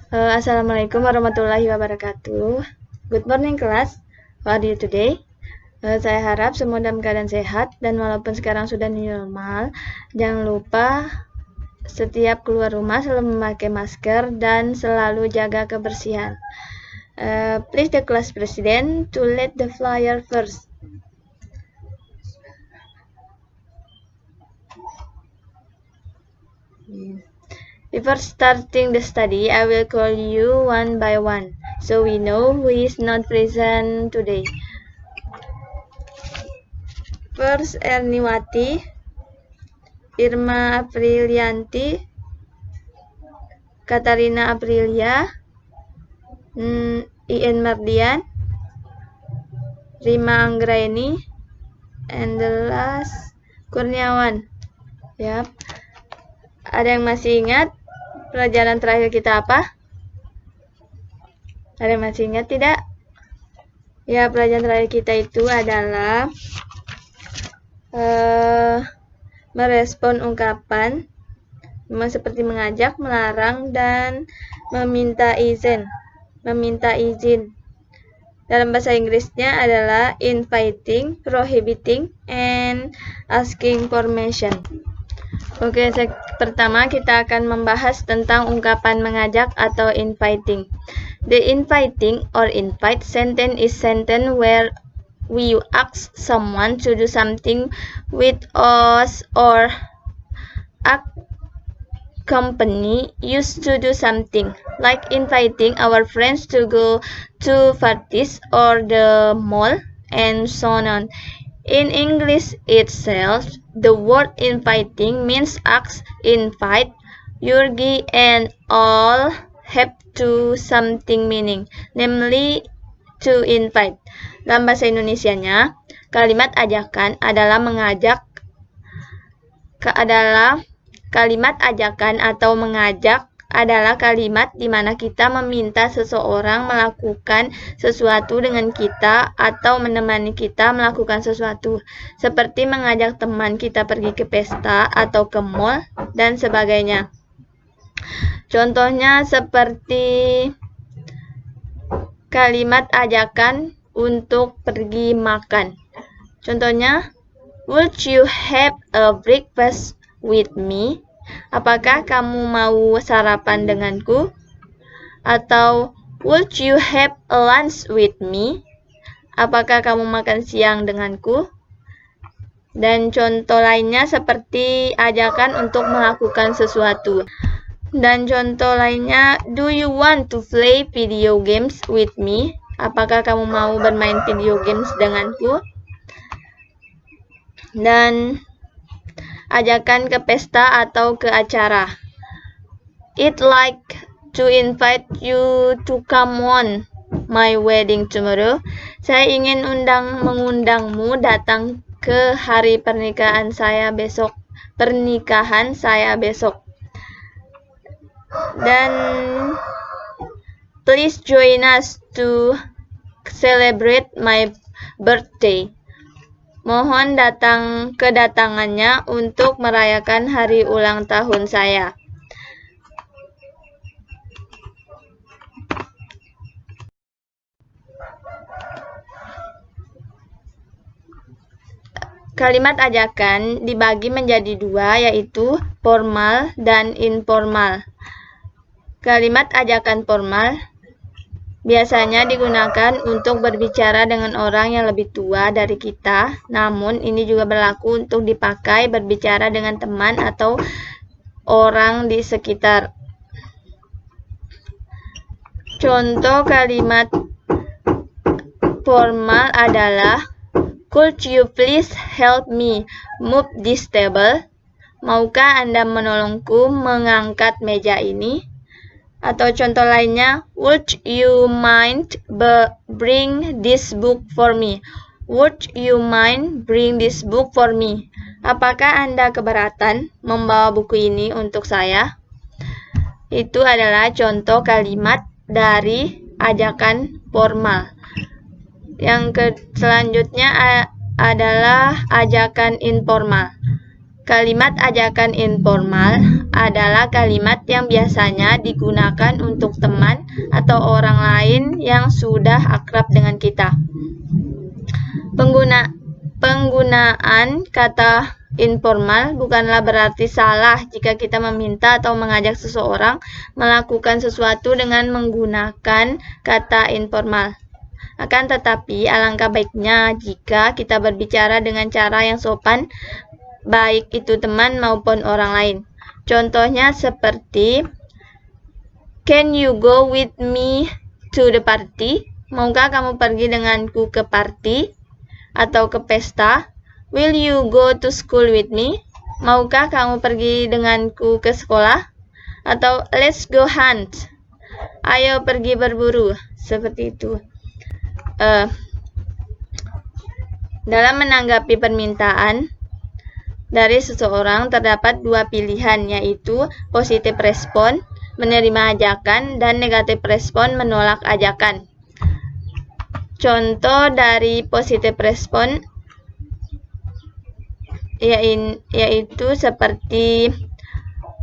Assalamualaikum warahmatullahi wabarakatuh. Good morning class. How are you today? Saya harap semua dalam keadaan sehat dan walaupun sekarang sudah new normal, jangan lupa setiap keluar rumah selalu memakai masker dan selalu jaga kebersihan. Please the class president to lead the flyer first. Before starting the study, I will call you one by one, so we know who is not present today. First, Erniwati, Irma Aprilianti, Katarina Aprilia, Ian Mardian, Rima Anggraini, and the last Kurniawan. Yap. Ada yang masih ingat pelajaran terakhir kita apa? Ada yang masih ingat tidak? Ya, pelajaran terakhir kita itu adalah merespon ungkapan seperti mengajak, melarang, dan meminta izin. Dalam bahasa Inggrisnya adalah inviting, prohibiting, and asking permission. Oke, pertama kita akan membahas tentang ungkapan mengajak atau inviting. The inviting or invite sentence is sentence where we ask someone to do something with us or accompany us to do something, like inviting our friends to go to parties or the mall, and so on. In English itself, the word inviting means ask, invite, urge, and all have to something meaning, namely to invite. Dalam bahasa Indonesianya, kalimat ajakan adalah mengajak, kalimat ajakan atau mengajak adalah kalimat di mana kita meminta seseorang melakukan sesuatu dengan kita atau menemani kita melakukan sesuatu, seperti mengajak teman kita pergi ke pesta atau ke mall dan sebagainya. Contohnya seperti kalimat ajakan untuk pergi makan. Contohnya, would you have a breakfast with me? Apakah kamu mau sarapan denganku? Atau would you have a lunch with me? Apakah kamu makan siang denganku? Dan contoh lainnya seperti ajakan untuk melakukan sesuatu. Dan contoh lainnya, do you want to play video games with me? Apakah kamu mau bermain video games denganku? Dan ajakan ke pesta atau ke acara. I'd like to invite you to come on my wedding tomorrow. Saya ingin mengundangmu datang ke hari pernikahan saya besok. Dan please join us to celebrate my birthday. Mohon kedatangannya untuk merayakan hari ulang tahun saya. Kalimat ajakan dibagi menjadi dua, yaitu formal dan informal. Kalimat ajakan formal biasanya digunakan untuk berbicara dengan orang yang lebih tua dari kita, namun ini juga berlaku untuk dipakai berbicara dengan teman atau orang di sekitar. Contoh kalimat formal adalah, could you please help me move this table? Maukah Anda menolongku mengangkat meja ini? Atau contoh lainnya, would you mind bring this book for me? Would you mind bring this book for me? Apakah Anda keberatan membawa buku ini untuk saya? Itu adalah contoh kalimat dari ajakan formal. Yang selanjutnya adalah ajakan informal. Kalimat ajakan informal adalah kalimat yang biasanya digunakan untuk teman atau orang lain yang sudah akrab dengan kita. Penggunaan kata informal bukanlah berarti salah jika kita meminta atau mengajak seseorang melakukan sesuatu dengan menggunakan kata informal. Akan tetapi, alangkah baiknya jika kita berbicara dengan cara yang sopan, baik itu teman maupun orang lain. Contohnya seperti, "Can you go with me to the party?" Maukah kamu pergi denganku ke party atau ke pesta? "Will you go to school with me?" Maukah kamu pergi denganku ke sekolah? Atau "Let's go hunt." Ayo pergi berburu. Seperti itu. Dalam menanggapi permintaan dari seseorang terdapat dua pilihan, yaitu positive respon, menerima ajakan, dan negative respon, menolak ajakan. Contoh dari positive respon yaitu seperti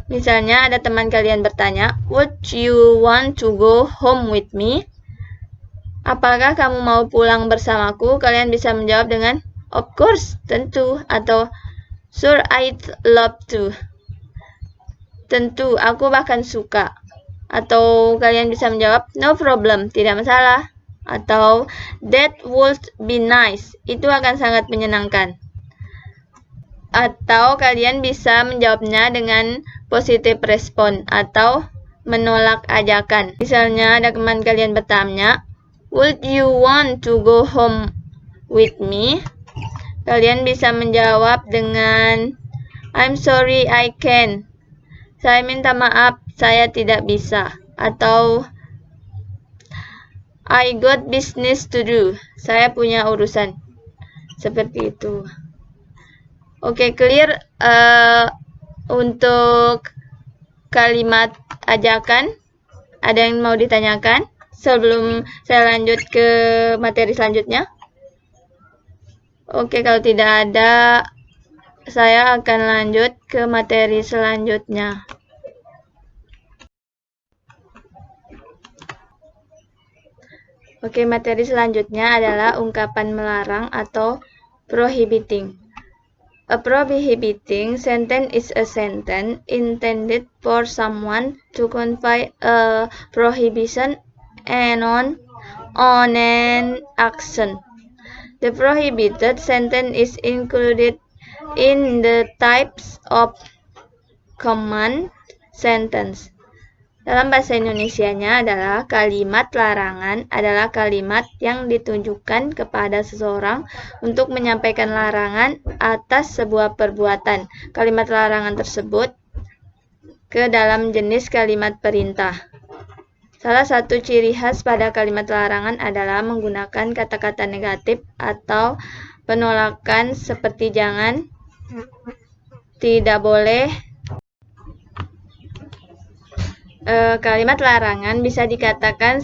misalnya ada teman kalian bertanya, "Would you want to go home with me?" Apakah kamu mau pulang bersamaku? Kalian bisa menjawab dengan "Of course," tentu, atau "Sure, I'd love to." Tentu, aku bahkan suka. Atau kalian bisa menjawab "No problem," tidak masalah. Atau "That would be nice," itu akan sangat menyenangkan. Atau kalian bisa menjawabnya dengan positive respon atau menolak ajakan. Misalnya ada teman kalian bertanya, "Would you want to go home with me?" Kalian bisa menjawab dengan "I'm sorry, I can't." Saya minta maaf, saya tidak bisa. Atau "I got business to do." Saya punya urusan. Seperti itu. Oke, clear untuk kalimat ajakan. Ada yang mau ditanyakan sebelum saya lanjut ke materi selanjutnya? Oke, kalau tidak ada, saya akan lanjut ke materi selanjutnya. Oke, materi selanjutnya adalah ungkapan melarang atau prohibiting. A prohibiting sentence is a sentence intended for someone to convey a prohibition on an action. The prohibited sentence is included in the types of command sentence. Dalam bahasa Indonesianya adalah kalimat larangan adalah kalimat yang ditujukan kepada seseorang untuk menyampaikan larangan atas sebuah perbuatan. Kalimat larangan tersebut ke dalam jenis kalimat perintah. Salah satu ciri khas pada kalimat larangan adalah menggunakan kata-kata negatif atau penolakan seperti jangan, tidak boleh. Kalimat larangan bisa dikatakan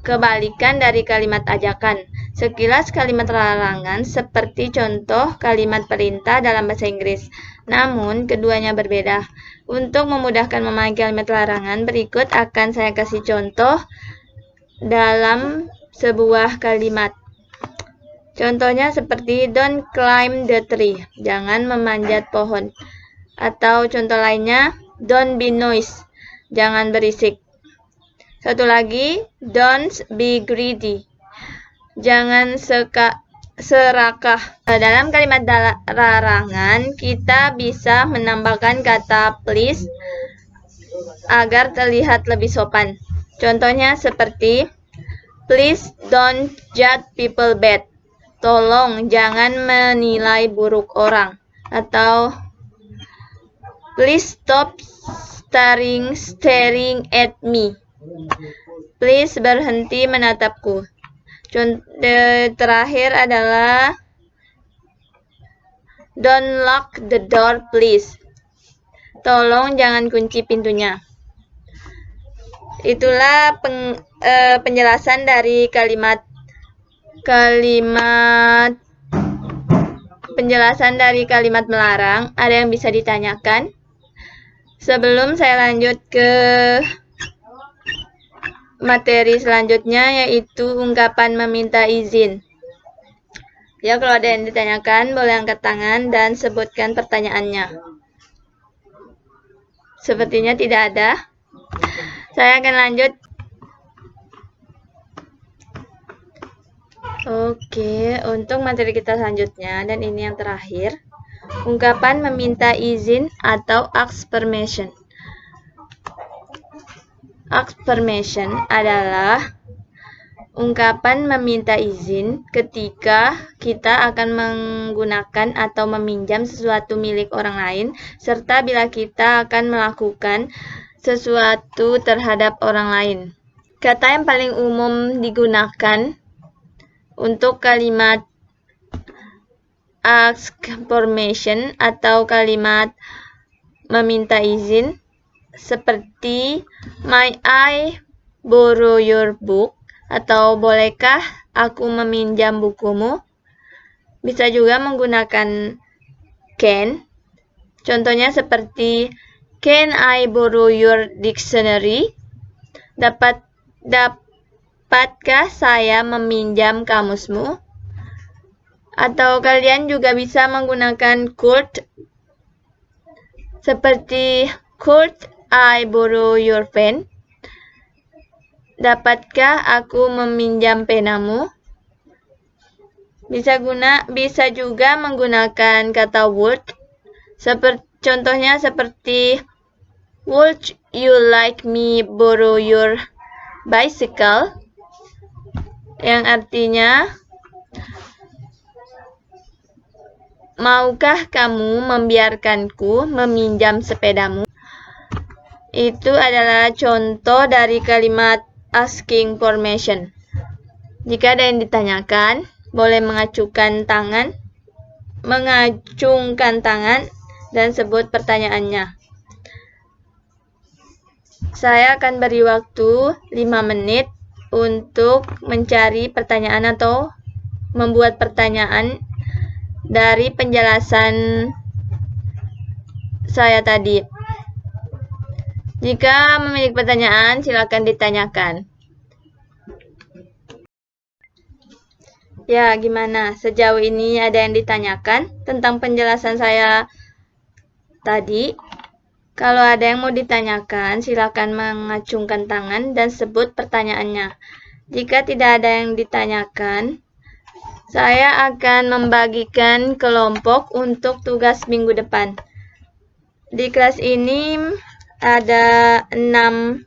kebalikan dari kalimat ajakan. Sekilas kalimat larangan seperti contoh kalimat perintah dalam bahasa Inggris. Namun, keduanya berbeda. Untuk memudahkan memahami kalimat larangan, berikut akan saya kasih contoh dalam sebuah kalimat. Contohnya seperti "Don't climb the tree." Jangan memanjat pohon. Atau contoh lainnya, "Don't be noise." Jangan berisik. Satu lagi, "Don't be greedy." Jangan serakah. Dalam kalimat larangan, kita bisa menambahkan kata please agar terlihat lebih sopan. Contohnya seperti, "Please don't judge people bad." Tolong jangan menilai buruk orang. Atau "Please stop staring at me." Please berhenti menatapku. Contoh terakhir adalah "Don't lock the door, please." Tolong jangan kunci pintunya. Itulah penjelasan dari kalimat melarang. Ada yang bisa ditanyakan Sebelum saya lanjut ke materi selanjutnya, yaitu ungkapan meminta izin. Ya, kalau ada yang ditanyakan, boleh angkat tangan dan sebutkan pertanyaannya. Sepertinya tidak ada. Saya akan lanjut. Oke, untuk materi kita selanjutnya, dan ini yang terakhir, ungkapan meminta izin atau ask permission. Ask permission adalah ungkapan meminta izin ketika kita akan menggunakan atau meminjam sesuatu milik orang lain, serta bila kita akan melakukan sesuatu terhadap orang lain. Kata yang paling umum digunakan untuk kalimat ask permission atau kalimat meminta izin seperti "May I borrow your book?" atau "Bolehkah aku meminjam bukumu?" Bisa juga menggunakan can. Contohnya seperti "Can I borrow your dictionary?" Dapatkah saya meminjam kamusmu? Atau kalian juga bisa menggunakan could seperti "Could I borrow your pen?" Dapatkah aku meminjam penamu? Bisa juga menggunakan kata would. Contohnya seperti "Would you like me borrow your bicycle?" Yang artinya, maukah kamu membiarkanku meminjam sepedamu? Itu adalah contoh dari kalimat asking permission. Jika ada yang ditanyakan, boleh mengacungkan tangan dan sebut pertanyaannya. Saya akan beri waktu 5 menit untuk mencari pertanyaan atau membuat pertanyaan dari penjelasan saya tadi. Jika memiliki pertanyaan, silakan ditanyakan. Ya, gimana? Sejauh ini ada yang ditanyakan tentang penjelasan saya tadi? Kalau ada yang mau ditanyakan, silakan mengacungkan tangan dan sebut pertanyaannya. Jika tidak ada yang ditanyakan, saya akan membagikan kelompok untuk tugas minggu depan. Di kelas ini ada 6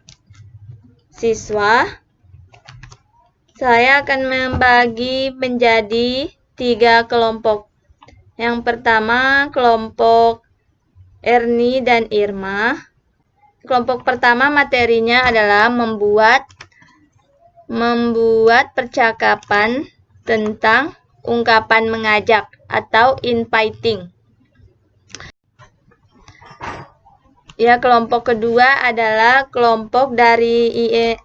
siswa. Saya akan membagi menjadi 3 kelompok. Yang pertama, kelompok Erni dan Irma. Kelompok pertama materinya adalah membuat percakapan tentang ungkapan mengajak atau inviting. Ya, kelompok kedua adalah kelompok dari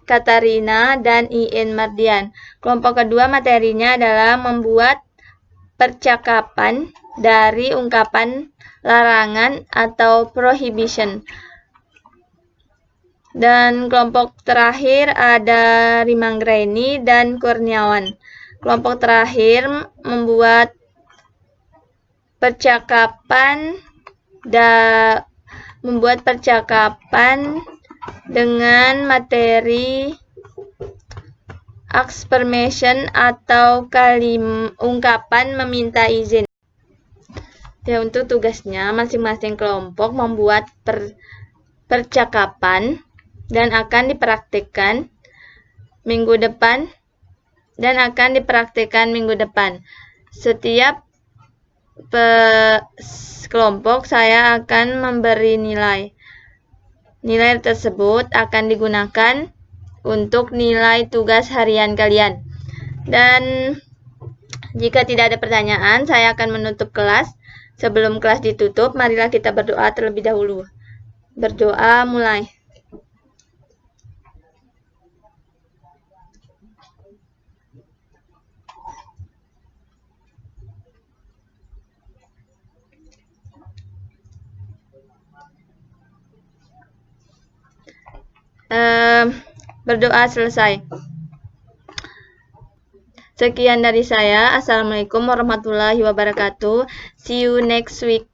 Katarina dan IN Mardian. Kelompok kedua materinya adalah membuat percakapan dari ungkapan larangan atau prohibition. Dan kelompok terakhir ada Rimanggreni dan Kurniawan. Kelompok terakhir membuat percakapan dengan materi ask permission atau ungkapan meminta izin. Ya, untuk tugasnya masing-masing kelompok membuat percakapan dan akan dipraktikkan minggu depan Setiap kelompok saya akan memberi nilai. Nilai tersebut akan digunakan untuk nilai tugas harian kalian. Dan jika tidak ada pertanyaan, saya akan menutup kelas. Sebelum kelas ditutup, marilah kita berdoa terlebih dahulu. Berdoa mulai. Berdoa selesai. Sekian dari saya. Assalamualaikum warahmatullahi wabarakatuh. See you next week.